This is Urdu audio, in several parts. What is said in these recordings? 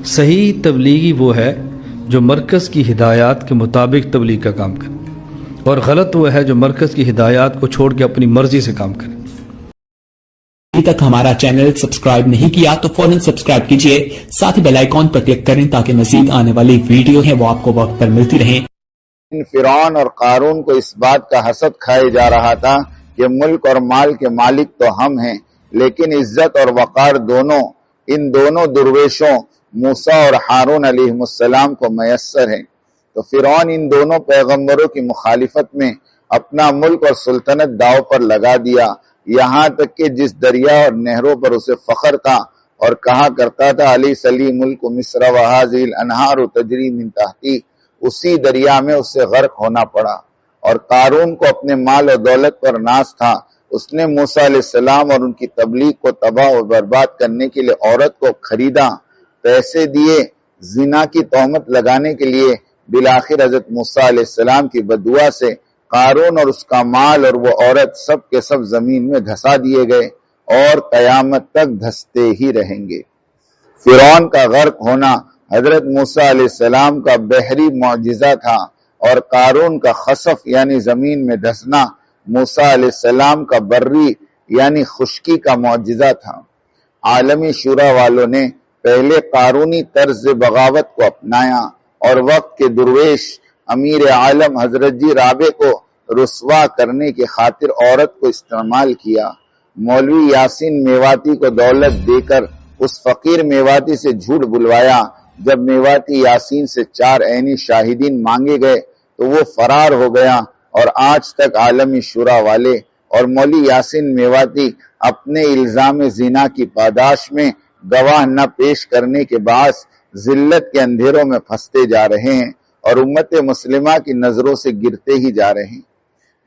صحیح تبلیغی وہ ہے جو مرکز کی ہدایات کے مطابق تبلیغ کا کام کرے، اور غلط وہ ہے جو مرکز کی ہدایات کو چھوڑ کے اپنی مرضی سے کام کرے۔ ابھی تک ہمارا چینل سبسکرائب نہیں کیا تو فوراً سبسکرائب کیجئے، ساتھ ہی بیل آئیکن پر کلک کریں تاکہ مزید آنے والی ویڈیو ہیں وہ آپ کو وقت پر ملتی رہیں۔ فرعون اور قارون کو اس بات کا حسد کھائے جا رہا تھا کہ ملک اور مال کے مالک تو ہم ہیں، لیکن عزت اور وقار ان دونوں درویشوں موسیٰ اور ہارون علیہ السلام کو میسر ہیں۔ تو فرعون ان دونوں پیغمبروں کی مخالفت میں اپنا ملک اور سلطنت داؤ پر لگا دیا، یہاں تک کہ جس دریا اور نہروں پر اسے فخر تھا اور کہا کرتا تھا علی سلی ملک مصر وہذہ الانہار تجری من تحتی، اسی دریا میں اسے غرق ہونا پڑا۔ اور قارون کو اپنے مال و دولت پر ناز تھا، اس نے موسیٰ علیہ السلام اور ان کی تبلیغ کو تباہ و برباد کرنے کے لیے عورت کو خریدا، پیسے دیے، زنا کی تہمت لگانے کے لیے۔ بالآخر حضرت موسیٰ علیہ السلام کی بددعا سے قارون اور اس کا مال اور وہ عورت سب کے سب زمین میں دھسا دیے گئے اور قیامت تک دھستے ہی رہیں گے۔ فرعون کا غرق ہونا حضرت موسیٰ علیہ السلام کا بحری معجزہ تھا، اور قارون کا خسف یعنی زمین میں دھسنا موسیٰ علیہ السلام کا بری یعنی خشکی کا معجزہ تھا۔ عالمی شورا والوں نے پہلے قارونی طرز بغاوت کو اپنایا اور وقت کے درویش امیر عالم حضرت جی رابع کو رسوا کرنے کی خاطر عورت کو استعمال کیا۔ مولوی یاسین میواتی کو دولت دے کر اس فقیر میواتی سے جھوٹ بلوایا۔ جب میواتی یاسین سے 4 عینی شاہدین مانگے گئے تو وہ فرار ہو گیا، اور آج تک عالمی شورا والے اور مولوی یاسین میواتی اپنے الزام زنا کی پاداش میں گواہ نہ پیش کرنے کے باعث ذلت کے اندھیروں میں پھنستے جا رہے ہیں اور امت مسلمہ کی نظروں سے گرتے ہی جا رہے ہیں۔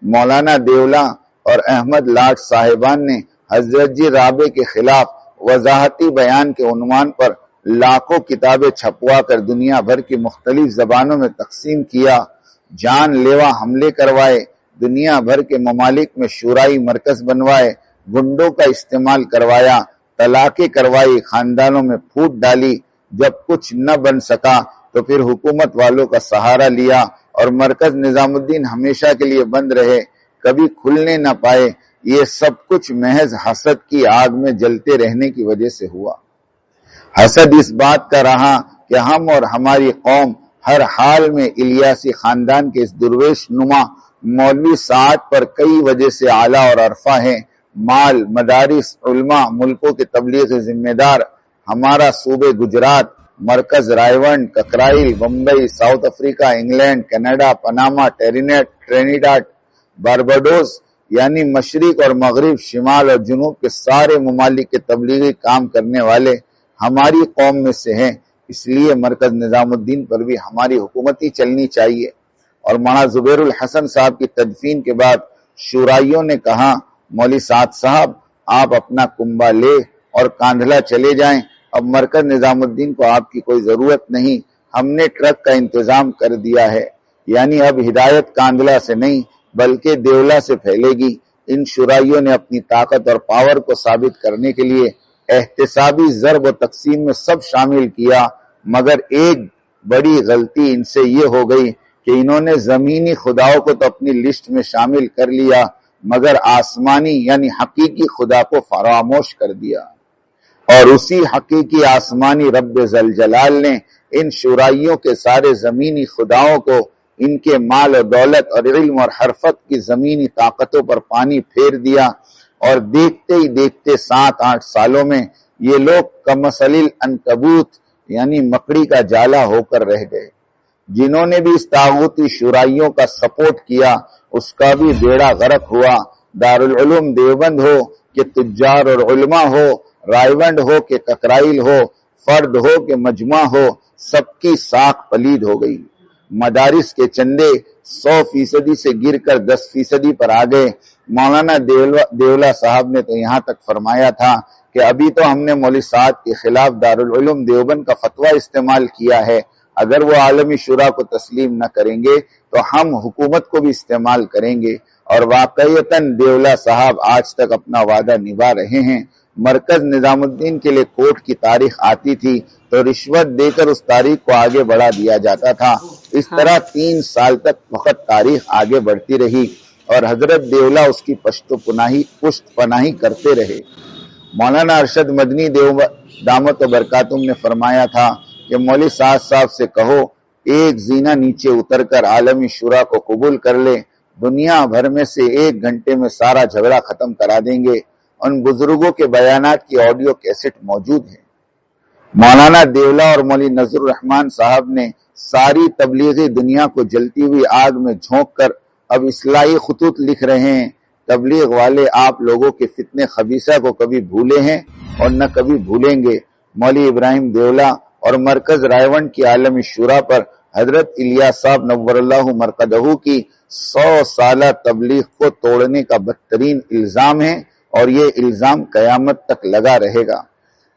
مولانا دیولا اور احمد لاٹ صاحبان نے حضرت جی رابع کے خلاف وضاحتی بیان کے عنوان پر لاکھوں کتابیں چھپوا کر دنیا بھر کی مختلف زبانوں میں تقسیم کیا، جان لیوا حملے کروائے، دنیا بھر کے ممالک میں شورائی مرکز بنوائے، گنڈوں کا استعمال کروایا، طلاقیں کروائی، خاندانوں میں پھوٹ ڈالی۔ جب کچھ نہ بن سکا تو پھر حکومت والوں کا سہارا لیا، اور مرکز نظام الدین ہمیشہ کے لیے بند رہے، کبھی کھلنے نہ پائے۔ یہ سب کچھ محض حسد کی آگ میں جلتے رہنے کی وجہ سے ہوا۔ حسد اس بات کا رہا کہ ہم اور ہماری قوم ہر حال میں الیاسی خاندان کے اس درویش نما مولوی سعد پر کئی وجہ سے اعلیٰ اور عرفہ ہیں۔ مال، مدارس، علماء، ملکوں کے تبلیغ ذمہ دار، ہمارا صوبے گجرات، مرکز Raiwind, Kakrail, Bombay, south Africa, England, Canada, Panama, Trinidad, Barbados, یعنی مشرق اور مغرب، شمال اور جنوب کے سارے ممالک کے تبلیغی کام کرنے والے ہماری قوم میں سے ہیں، اس لیے مرکز نظام الدین پر بھی ہماری حکومت ہی چلنی چاہیے۔ اور مولانا زبیر الحسن صاحب کی تدفین کے بعد شورائیوں نے کہا، مولوی سعد صاحب آپ اپنا کنبہ لے اور کاندھلا چلے جائیں، اب مرکز نظام الدین کو آپ کی کوئی ضرورت نہیں، ہم نے ٹرک کا انتظام کر دیا ہے۔ یعنی اب ہدایت کاندھلا سے نہیں بلکہ دیولا سے پھیلے گی۔ ان شورائیوں نے اپنی طاقت اور پاور کو ثابت کرنے کے لیے احتسابی ضرب و تقسیم میں سب شامل کیا، مگر ایک بڑی غلطی ان سے یہ ہو گئی کہ انہوں نے زمینی خداؤں کو تو اپنی لسٹ میں شامل کر لیا، مگر آسمانی یعنی حقیقی خدا کو فراموش کر دیا۔ اور اسی حقیقی آسمانی رب ذوالجلال نے ان شورائیوں کے سارے زمینی خداؤں کو ان کے مال و دولت اور علم اور حرفت کی زمینی طاقتوں پر پانی پھیر دیا، اور دیکھتے ہی دیکھتے 7-8 سالوں میں یہ لوگ کمثل العنکبوت یعنی مکڑی کا جالا ہو کر رہ گئے۔ جنہوں نے بھی اس طاغوتی شورائیوں کا سپورٹ کیا اس کا بھی بیڑا غرق ہوا۔ دارالعلوم دیوبند ہو کہ تجار اور علماء ہو، رائیونڈ ہو کہ ککرائل ہو، فرد ہو کہ مجمع ہو، سب کی ساکھ پلید ہو گئی۔ مدارس کے چندے 100% سے گر کر 10% پر آ گئے۔ مولانا دیولا صاحب نے تو یہاں تک فرمایا تھا کہ ابھی تو ہم نے مولوی سعد کے خلاف دارالعلوم دیوبند کا فتویٰ استعمال کیا ہے، اگر وہ عالمی شورا کو تسلیم نہ کریں گے تو ہم حکومت کو بھی استعمال کریں گے۔ اور واقعیتاً دیولا صاحب آج تک اپنا وعدہ نبھا رہے ہیں۔ مرکز نظام الدین کے لیے کورٹ کی تاریخ آتی تھی تو رشوت دے کر اس تاریخ کو آگے بڑھا دیا جاتا تھا۔ اس طرح 3 سال تک فقط تاریخ آگے بڑھتی رہی اور حضرت دیولا اس کی پشت پناہی کرتے رہے۔ مولانا ارشد مدنی دامت و برکاتہم نے فرمایا تھا کہ مولوی سعد صاحب سے کہو ایک زینہ نیچے اتر کر عالمی شورا کو قبول کر لے، دنیا بھر میں سے 1 گھنٹے میں سارا جھگڑا ختم کرا دیں گے۔ ان بزرگوں کے بیانات کی آڈیو کیسٹ موجود ہے۔ مولانا دیولا اور مولوی نذر الرحمان صاحب نے ساری تبلیغی دنیا کو جلتی ہوئی آگ میں جھونک کر اب اصلاحی خطوط لکھ رہے ہیں۔ تبلیغ والے آپ لوگوں کے فتنے خبیثہ کو کبھی بھولے ہیں اور نہ کبھی بھولیں گے۔ مولوی ابراہیم دیولا اور مرکز رائے کی عالمی شورا پر حضرت الیاس صاحب نور اللہ مرقدہ کی 100 سالہ تبلیغ کو توڑنے کا بدترین الزام ہے اور یہ الزام قیامت تک لگا رہے گا۔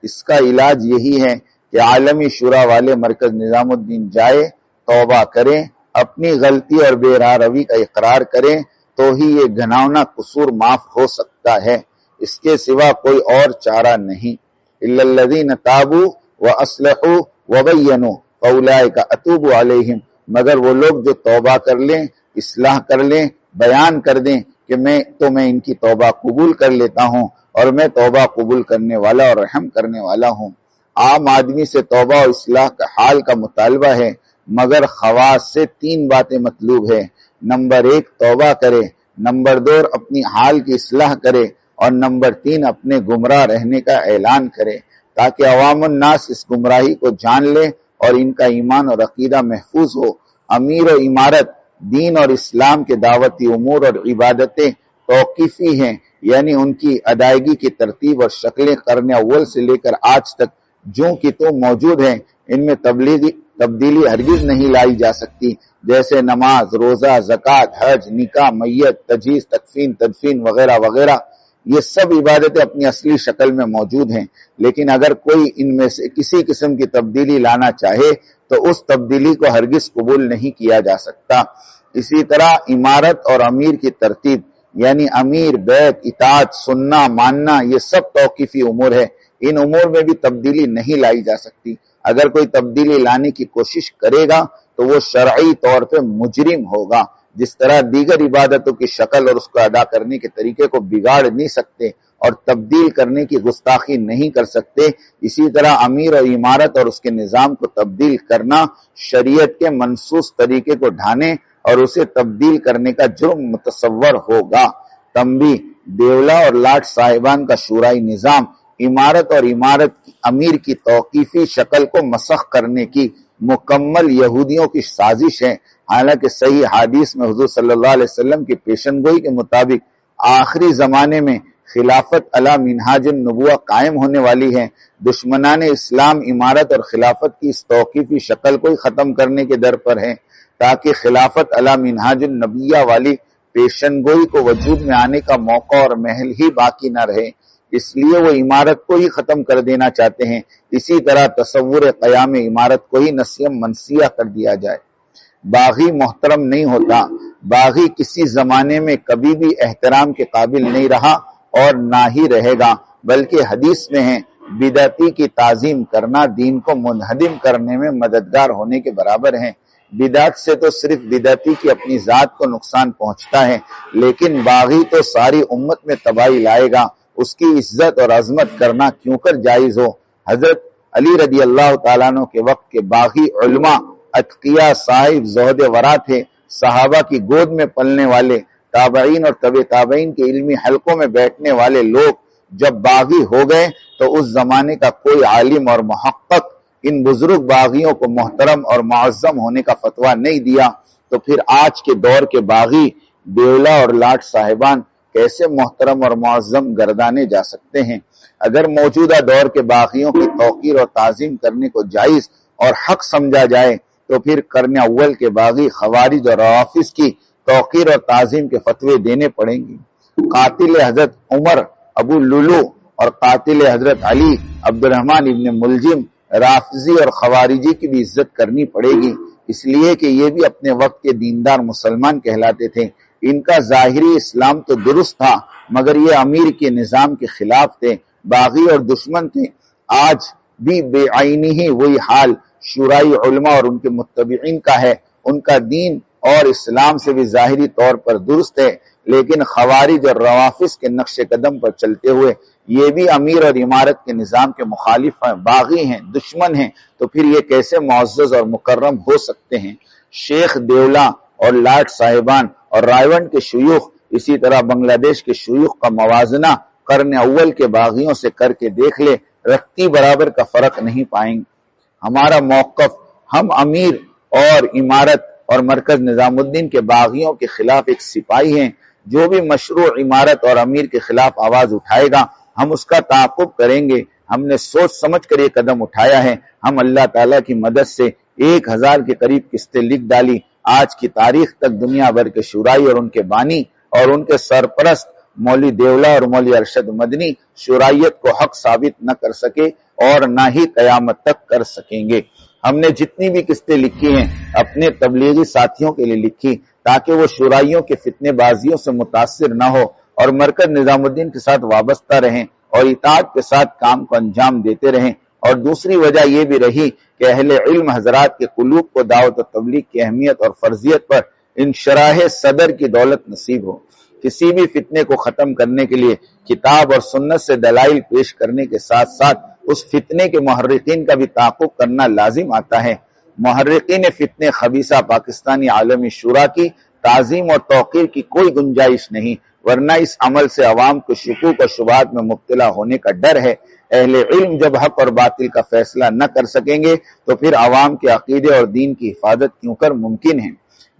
اس کا علاج یہی ہے کہ عالمی شورا والے مرکز نظام الدین جائے، توبہ کریں، اپنی غلطی اور بے راہ روی کا اقرار کریں تو ہی یہ گھناؤنا قصور معاف ہو سکتا ہے۔ اس کے سوا کوئی اور چارہ نہیں۔ الا الذین تابوا واصلحوا وبینوا فاولئک اتوب علیہم، مگر وہ لوگ جو توبہ کر لیں، اصلاح کر لیں، بیان کر دیں کہ میں ان کی توبہ قبول کر لیتا ہوں اور میں توبہ قبول کرنے والا اور رحم کرنے والا ہوں۔ عام آدمی سے توبہ و اصلاح کا حال کا مطالبہ ہے، مگر خواص سے 3 باتیں مطلوب ہے۔ نمبر 1 توبہ کرے، نمبر 2 اپنی حال کی اصلاح کرے اور نمبر 3 اپنے گمراہ رہنے کا اعلان کرے، تاکہ عوام الناس اس گمراہی کو جان لے اور ان کا ایمان اور عقیدہ محفوظ ہو۔ امیر و امارت دین اور اسلام کے دعوتی امور اور عبادتیں توقیفی ہیں، یعنی ان کی ادائیگی کی ترتیب اور شکلیں قرن اول سے لے کر آج تک جوں کی تو موجود ہیں۔ ان میں تبدیلی ہرگز نہیں لائی جا سکتی، جیسے نماز، روزہ، زکوٰۃ، حج، نکاح، میت، تجہیز، تکفین، تدفین وغیرہ وغیرہ، یہ سب عبادتیں اپنی اصلی شکل میں موجود ہیں، لیکن اگر کوئی ان میں سے کسی قسم کی تبدیلی لانا چاہے تو اس تبدیلی کو ہرگز قبول نہیں کیا جا سکتا۔ اسی طرح امارت اور امیر کی ترتیب، یعنی امیر، بیعت، اطاعت، سننا، ماننا، یہ سب توقیفی امور ہے۔ ان امور میں بھی تبدیلی نہیں لائی جا سکتی۔ اگر کوئی تبدیلی لانے کی کوشش کرے گا تو وہ شرعی طور پہ مجرم ہوگا۔ جس طرح دیگر عبادتوں کی شکل اور اس کو ادا کرنے کے طریقے کو بگاڑ نہیں سکتے اور تبدیل کرنے کی گستاخی نہیں کر سکتے، اسی طرح امیر اور امارت اور اس کے نظام کو تبدیل کرنا شریعت کے منصوص طریقے کو ڈھانے اور اسے تبدیل کرنے کا جرم متصور ہوگا۔ تنبیہ: دیولا اور لاٹ صاحبان کا شورائی نظام امارت اور امیر کی توقیفی شکل کو مسخ کرنے کی مکمل یہودیوں کی سازش ہے۔ حالانکہ صحیح حدیث میں حضور صلی اللہ علیہ وسلم کی پیشن گوئی کے مطابق آخری زمانے میں خلافت علی منہاج النبوہ قائم ہونے والی ہے۔ دشمنان اسلام امارت اور خلافت کی اس توقیفی شکل کو ہی ختم کرنے کے در پر ہیں، تاکہ خلافت علی منہاج النبیہ والی پیشن گوئی کو وجود میں آنے کا موقع اور محل ہی باقی نہ رہے، اس لیے وہ عمارت کو ہی ختم کر دینا چاہتے ہیں۔ اسی طرح تصور قیام عمارت کو ہی نسیم منسیہ کر دیا جائے۔ باغی محترم نہیں ہوتا، باغی کسی زمانے میں کبھی بھی احترام کے قابل نہیں رہا اور نہ ہی رہے گا، بلکہ حدیث میں ہے بدعتی کی تعظیم کرنا دین کو منہدم کرنے میں مددگار ہونے کے برابر ہے۔ بدعت سے تو صرف بدعتی کی اپنی ذات کو نقصان پہنچتا ہے، لیکن باغی تو ساری امت میں تباہی لائے گا۔ اس کی عزت اور عظمت کرنا کیوں کر جائز ہو۔ حضرت علی رضی اللہ تعالیٰ عنہ کے وقت کے باغی علماء اتقیاء صاحب زہد ورع تھے، صحابہ کی گود میں پلنے والے، تابعین اور تبع تابعین کے علمی حلقوں میں بیٹھنے والے لوگ جب باغی ہو گئے تو اس زمانے کا کوئی عالم اور محقق ان بزرگ باغیوں کو محترم اور معظم ہونے کا فتویٰ نہیں دیا، تو پھر آج کے دور کے باغی دیولا اور لاٹ صاحبان کیسے محترم اور معظم گردانے جا سکتے ہیں؟ اگر موجودہ دور کے باغیوں کی توقیر اور تعظیم کرنے کو جائز اور حق سمجھا جائے تو پھر قرن اول کے باغی خوارج اور روافض کی توقیر اور تعظیم کے فتوے دینے پڑیں گے۔ قاتل حضرت عمر ابو لولو اور قاتل حضرت علی عبد الرحمن ابن ملجم رافضی اور خوارجی کی بھی عزت کرنی پڑے گی، اس لیے کہ یہ بھی اپنے وقت کے دیندار مسلمان کہلاتے تھے۔ ان کا ظاہری اسلام تو درست تھا، مگر یہ امیر کے نظام کے خلاف تھے۔ باغی اور دشمن تھے، آج بھی بے عینی ہی وہی حال شورائی علماء اور ان کے متبعین کا ہے۔ ان کا دین اور اسلام سے بھی ظاہری طور پر درست ہے، لیکن خوارج اور روافظ کے نقش قدم پر چلتے ہوئے یہ بھی امیر اور امارت کے نظام کے مخالف ہیں، باغی ہیں، دشمن ہیں، تو پھر یہ کیسے معزز اور مکرم ہو سکتے ہیں؟ شیخ دیولا اور لاٹ صاحبان اور رائیونڈ کے شیوخ، اسی طرح بنگلہ دیش کے شیوخ کا موازنہ قرن اول کے باغیوں سے کر کے دیکھ لے، رکھتی برابر کا فرق نہیں پائیں گے۔ ہمارا موقف، ہم امیر اور امارت اور مرکز نظام الدین کے باغیوں کے خلاف ایک سپاہی ہیں۔ جو بھی مشروع امارت اور امیر کے خلاف آواز اٹھائے گا ہم اس کا تعاقب کریں گے۔ ہم نے سوچ سمجھ کر یہ قدم اٹھایا ہے۔ ہم اللہ تعالیٰ کی مدد سے 1000 کے قریب قسطیں لکھ ڈالی۔ آج کی تاریخ تک دنیا بھر کے شورائی اور ان کے بانی اور ان کے سرپرست مولوی دیولا اور مولوی ارشد مدنی شورائیت کو حق ثابت نہ کر سکے اور نہ ہی قیامت تک کر سکیں گے۔ ہم نے جتنی بھی قسطیں لکھی ہیں اپنے تبلیغی ساتھیوں کے لیے لکھی تاکہ وہ شورائیوں کے فتنے بازیوں سے متاثر نہ ہو اور مرکز نظام الدین کے ساتھ وابستہ رہیں اور اطاعت کے ساتھ کام کو انجام دیتے رہیں۔ اور دوسری وجہ یہ بھی رہی کہ اہل علم حضرات کے قلوب کو دعوت و تبلیغ کی اہمیت اور فرضیت پر انشراح صدر کی دولت نصیب ہو۔ کسی بھی فتنے کو ختم کرنے کے لیے کتاب اور سنت سے دلائل پیش کرنے کے ساتھ ساتھ اس فتنے کے محرقین کا بھی تعاقب کرنا لازم آتا ہے۔ محرقین فتنے خبیثہ پاکستانی عالمی شورا کی تعظیم اور توقیر کی کوئی گنجائش نہیں، ورنہ اس عمل سے عوام کو شکوک اور شبہات میں مبتلا ہونے کا ڈر ہے۔ اہل علم جب حق اور باطل کا فیصلہ نہ کر سکیں گے تو پھر عوام کے عقیدے اور دین کی حفاظت کیوں کر ممکن ہے؟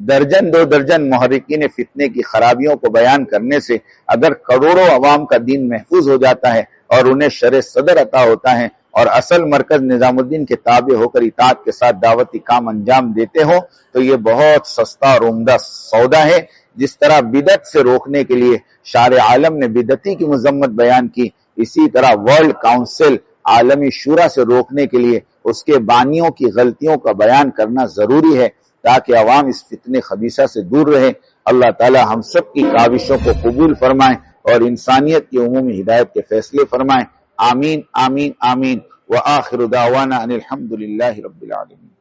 درجن 2 درجن محرکین فتنے کی خرابیوں کو بیان کرنے سے اگر کروڑوں عوام کا دین محفوظ ہو جاتا ہے اور انہیں شرع صدر عطا ہوتا ہے اور اصل مرکز نظام الدین کے تابع ہو کر اطاعت کے ساتھ دعوتی کام انجام دیتے ہو تو یہ بہت سستا اور عمدہ سودا ہے۔ جس طرح بدعت سے روکنے کے لیے شارع عالم نے بدعتی کی مذمت بیان کی، اسی طرح ورلڈ کاؤنسل عالمی شورا سے روکنے کے لیے اس کے بانیوں کی غلطیوں کا بیان کرنا ضروری ہے تاکہ عوام اس فتنے خبیثہ سے دور رہے۔ اللہ تعالی ہم سب کی کاوشوں کو قبول فرمائیں اور انسانیت کی عمومی ہدایت کے فیصلے فرمائیں۔ آمین آمین آمین۔ وآخر دعوانا ان الحمد للہ رب العالمین۔